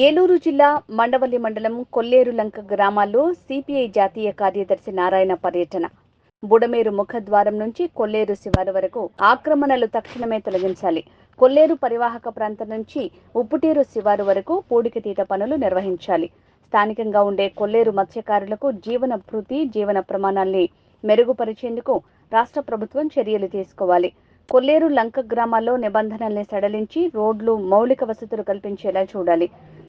ఏలూరు జిల్లా మండవల్లి మండలం కొల్లేరులంక గ్రామాల్లో సిపిఐ జాతీయ కార్యదర్శి నారాయణ పర్యటన. బుడమేరు ముఖద్వారం నుంచి కొల్లేరు శివారు వరకు ఆక్రమణలు తక్షణమే తొలగించాలి. కొల్లేరు పరివాహక ప్రాంతం నుంచి ఉప్పుటేరు శివారు వరకు పూడికతీత పనులు నిర్వహించాలి. స్థానికంగా ఉండే కొల్లేరు మత్స్యకారులకు జీవన భృతి, జీవన ప్రమాణాల్ని మెరుగుపరిచేందుకు రాష్ట్ర ప్రభుత్వం చర్యలు తీసుకోవాలి. కొల్లేరు లంక గ్రామాల్లో నిబంధనల్ని సడలించి రోడ్లు, మౌలిక వసతులు కల్పించేలా చూడాలి.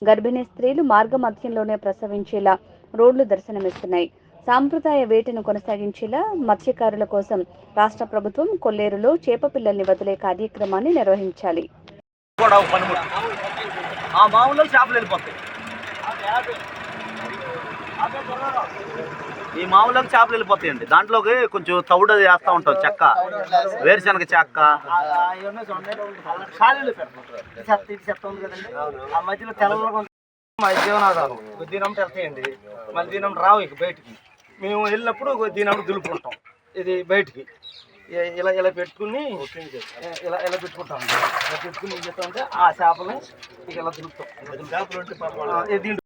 గర్భిణీ స్త్రీలు మార్గ మధ్యంలోనే ప్రసవించేలా రోడ్లు దర్శనమిస్తున్నాయి. సాంప్రదాయ వేటను కొనసాగించేలా మత్స్యకారుల కోసం రాష్ట్ర ప్రభుత్వం కొల్లేరులో చేప పిల్లల్ని వదిలే కార్యక్రమాన్ని నిర్వహించాలి. ఈ మామూలుగా చేపలు వెళ్ళిపోతాయండి. దాంట్లోకి కొంచెం తౌడు వేస్తూ ఉంటాం, చెక్క, వేరుశనగ చెక్క. ఆ మధ్యలో తెల్లగా జీవనాధారం దీనమ్మటి వెళ్తాయండి. మళ్ళీ దీనమ్మటి రావు ఇక బయటికి. మేము వెళ్ళినప్పుడు దీనమ్మటి దులుపుకుంటాం. ఇది బయటికి ఇలా ఇలా పెట్టుకుని ఇలా ఇలా పెట్టుకుంటాం. ఇలా పెట్టుకుని ఏం చేస్తామంటే ఆ చేపలు ఇక ఇలా దులుపుతాం. దీంట్లో